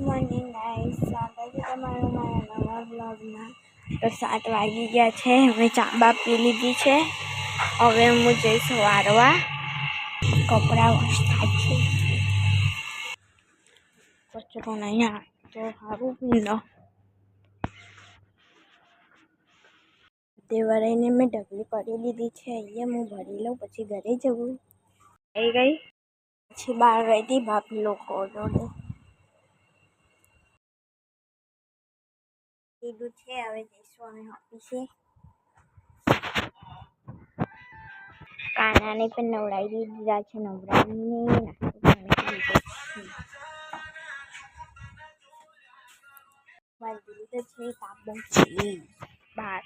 Morning guys, સ્વાગત છે તમારું મારા નવા બ્લોગમાં। તો 7 વાગી ગયા છે, અમે ચા બા પી લીધી છે। હવે હું જઈશ વારવા, કપડાં વસતા છે। કચરો નહીં આ તો સારું પીલો તે વરાઈને મેં ઢગલી કરી લીધી છે। અહીંયા હું ભરી લઉં, પછી ઘરે જવું આવી ગઈ। પછી બહાર ગઈ હતી ભાભી લોકો જોડે લીધું છે। હવે જઈશું અમે ઓફિસે। કાનાને પણ નવડાવી દીધા છે, નવડાવીને મારી દીદી તો છે કામ છે બહાર।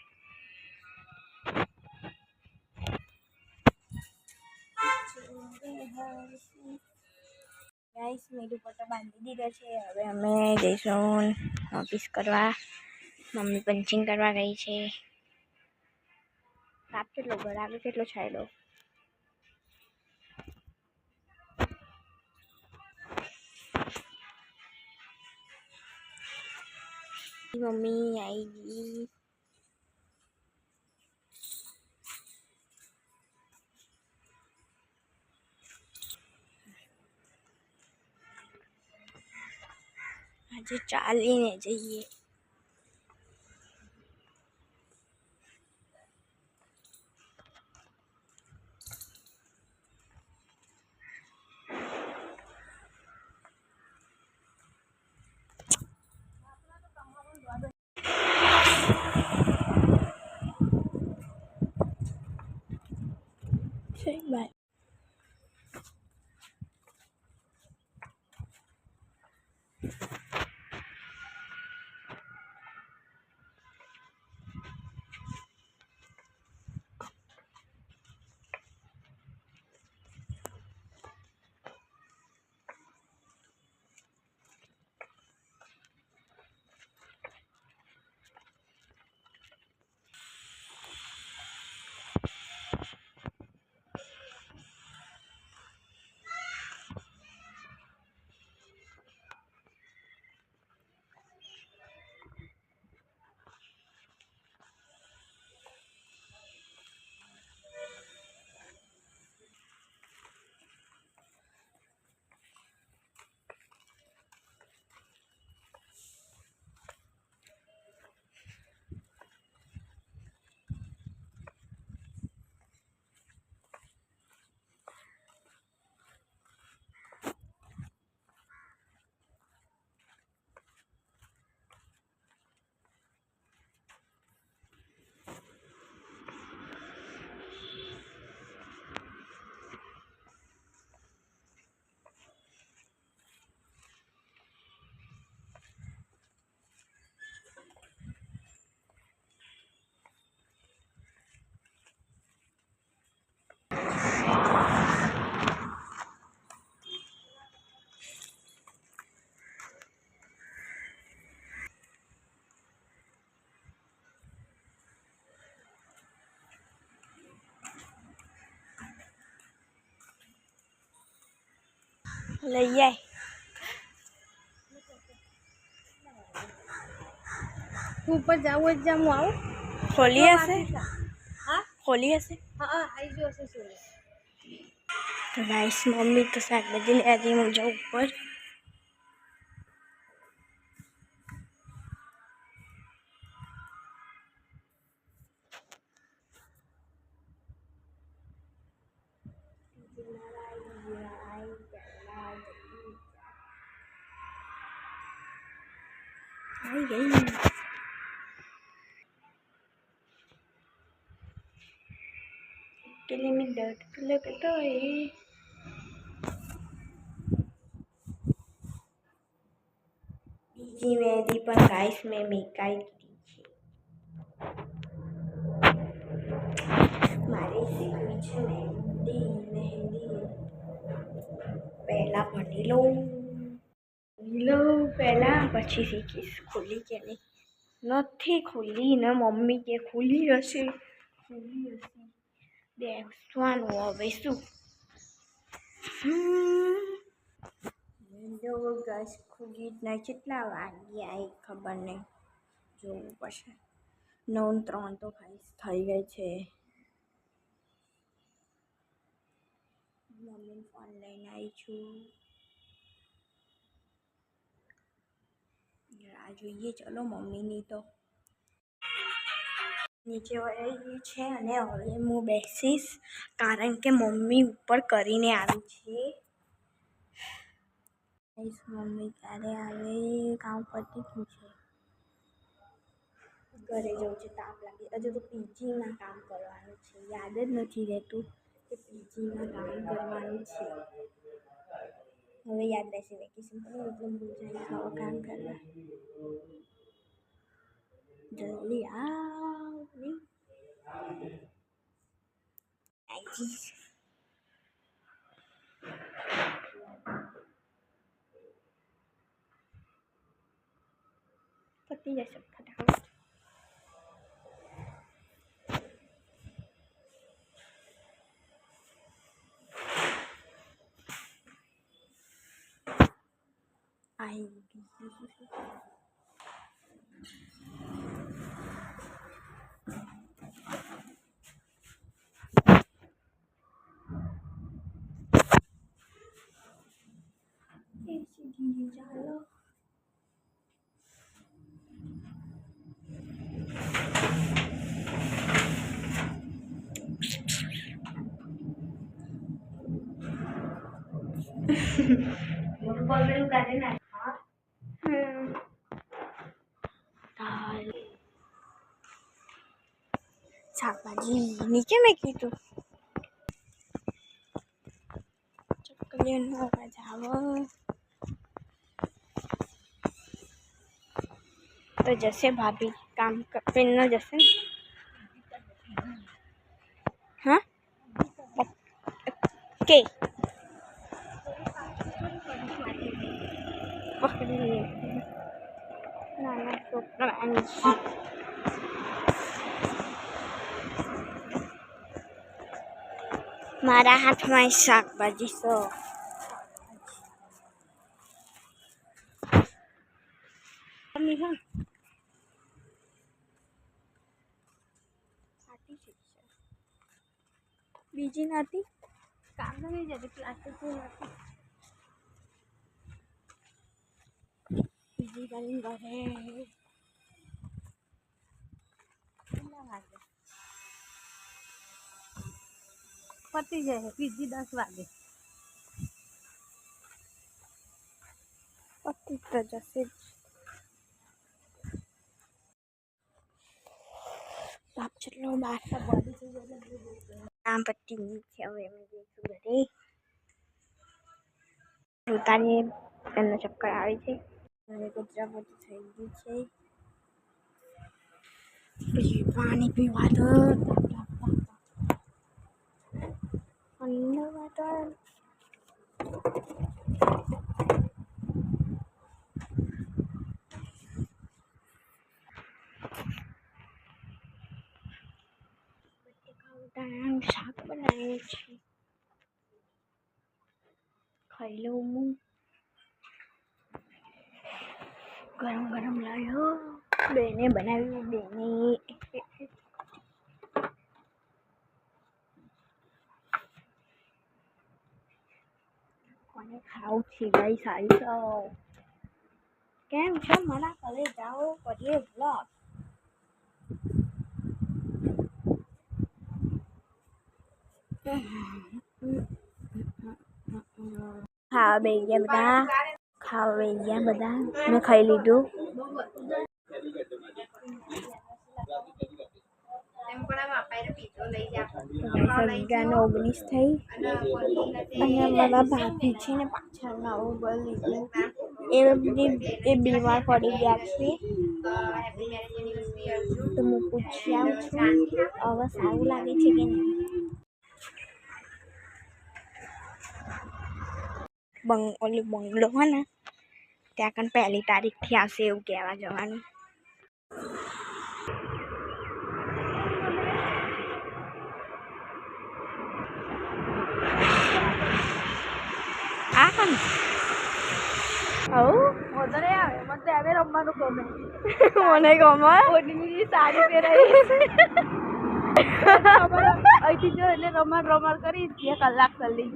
ગાઈસ મેં દુપટ્ટો બાંધી દીધો છે। હવે અમે જઈશું ઓફિસ કરવા। મમ્મી પંચિંગ કરવા ગઈ છે। તાપ કેટલો ગળાવે કેટલો છાયડો મમ્મી આવી ગઈ। આજે ચાલીને જઈએ। બાય। લઈ આય ऊपर जाओ एग्जाम आओ ખોલી હશે ખોલી હશે हाँ आई जो से सुन તો ગાઈસ મમ્મી તો શાકભાજી લે આજે હું જાઉં ઉપર। आई गई के लिए मैं डर लगता है। બીજી મહેંદી પણ ગાઈસ મેં મેકાઈ દીધી છે। મારે શીખવી છે મહેંદી પહેલા ભણી લઉં પહેલા પછી શીખીશ। ખુલી કે નહીં નથી ખુલી ને મમ્મી કે ખુલી હશે બેસવાનું હવે શું। જો ગસ ખુગીના કેટલા વાગ્યા એ ખબર નહીં, જોવું પડશે. 9:03 તો થઈ ગઈ છે. મમ્મીને ફોન લઈને આવી છું. રાહ જોઈએ ચલો મમ્મીની તો. નીચે વળી ગઈ છે અને હવે હું બેસીશ, કારણ કે મમ્મી ઉપર કરીને આવી છે. મમ્મી ક્યારે આવે? કામ પતી ગયું છે, ઘરે જવું છે. તાપ લાગે હજુ તો પીજીમાં કામ કરવાનું છે. યાદ જ નથી રહેતું કે પીજીમાં કામ કરવાનું છે. હવે યાદ રહેશે. વેકેશન પડે એટલે ભૂલ જાય કામ કરવા. જલ્દી આવ પતી જશે ફટાફટ. આવી ચાલો. શાકભાજી નીચે મેં કીધું. ચકલીનો અવાજ આવે તો જશે ભાભી કામ કરીને જશે. હા કે પકડી નાના છોકરાની મારા હાથમાં શાકભાજી સો બીજી નથી કામ નહીં જતી પ્લાસ્ટિક બીજી કરીને ઘરે પતી જાય. બીજી 10 વાગે પતી તો જશે જ. બાપ જેટલો બહાર કામ પતી ગયું છે. હવે અમે જઈશું ઘરે. ઉતારીએ એમને ચક્કર આવે છે. હવે કચરા પોતું થઈ ગયું છે. પછી પાણી પીવા તો ઠંડુ વાટર. શાક બનાવીએ છીએ. ખાઈ લઉં હું. ગરમ ગરમ લાવ્યો. બેને બનાવ્યું. બેને કોને ખાવું છે ગાઈ? સારી તો કેમ છો મારા ઘરે જાઓ કરીએ બ્લોગ. ખાવા બે ગયા બધા. ખાવા બે ગયા બધા. મેં ખાઈ લીધું. સંજ્ઞાનો 19 થઈ અને મારા ભાભી છે ને પાછળ નવું બોલ લીધું. એ બીમાર પડી ગયા છે તો હું પૂછી આવું છું હવે સારું લાગે છે કે નહીં. ઓલી બંગલો હોય ને ત્યાં કણ 1લી તારીખથી આવશે એવું કહેવા જવાનું. આ આવું વધારે આવે મને આવે રમવાનું ગમે મને ગમે ઓડીની સાડી પહેરાવી અહીંથી જો એટલે રમણ કરી 2 કલાક ચાલી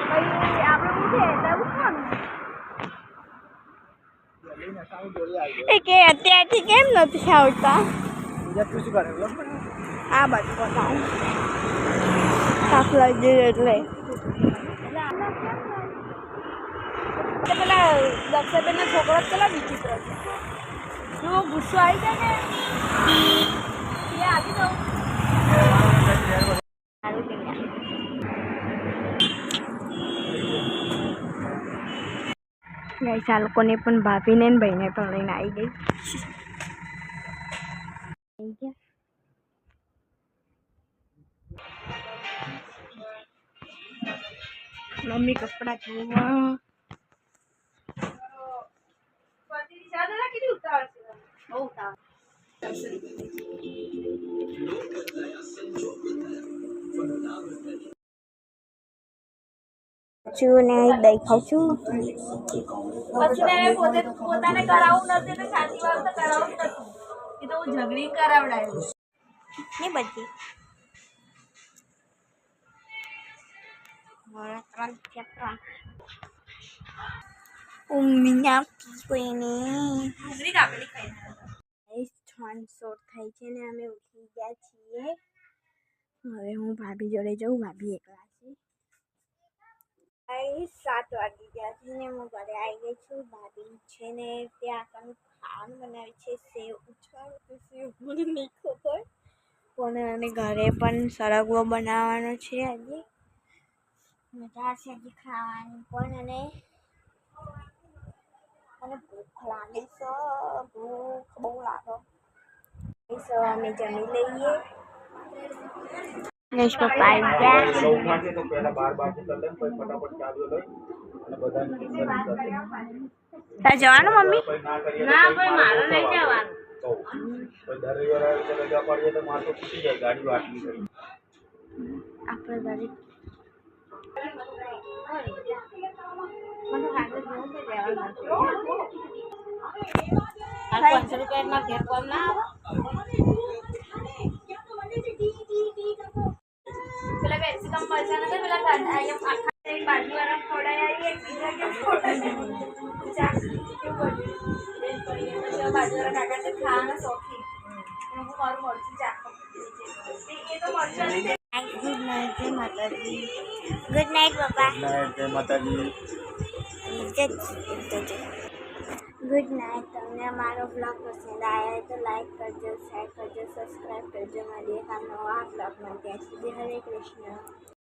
પછી આપણે ઉઠે એટલે ઉઠવાનું એ કે અત્યારથી કેમ નથી આવતા આ બાજુ બતાવું તાપ લાગી એટલે પેલા દક્ષાબેનનો છોકરો પેલા વિચિત્ર છે જો ગુસ્સો આવી જાય ને એ આવી દઉં ગાઈસ આ લોકોને પણ ભાભીને ને ભાઈને પણ લઈને આવી ગઈ મમ્મી કપડા ધોવા છું ને દહીં ખાઉં છું પછી પોતાને કરાવવું નથી ને સાચી વાત તો કરાવવું નથી એ તો હું ઝઘડી કરાવડાયું ને બધી ઊંઘી કોઈને ઘૂઘરી કાપેલી ખાઈ 6:30 થઈ છે ને અમે ઉઠી ગયા છીએ હવે હું ભાભી જોડે જઉં ભાભી એકલા છે 7 વાગી ગયા છે ને હું ઘરે આવી ગઈ છું ભાભી છે ને ત્યાં આગળ ખાવાનું બનાવે છે સેવ ઉછાળ તો સેવ મને નહીં ખબર પણ અને ઘરે પણ સરગવો બનાવવાનો છે આજે મજા છે હજી ખાવાની પણ અને ભૂખ લાગે છે ભૂખ બહુ લાગે તો અમે જમી લઈએ ગેસ પપ્પા આવી ગયા તાર જવાનું મમ્મી ના ભાઈ મારે નહીં જવાનું આપણે દરેક મને હાજર જોઉં તો જવાનું નથી 500 રૂપિયામાં ઘેર કોમ ના પેલા કેપ્સિકમ મરચા નથી પેલા અહીંયા આખા બાજુવાળા ખવડાવી એક બીજા કે બાજુવાળા કાકા છે ખાવાના શોખીન હું મારું મરચું ચાખો એ તો મરચું ગુડ નાઇટ જય માતાજી ગુડ નાઇટ પપ્પા જય માતાજી ગુડ નાઇટ તમને અમારો બ્લોગ પસંદ આવ્યો તો લાઈક કરજો શેર કરજો સબસ્ક્રાઈબ કરજો મળીએ નવા બ્લોગમાં ત્યાં સુધી હરે કૃષ્ણ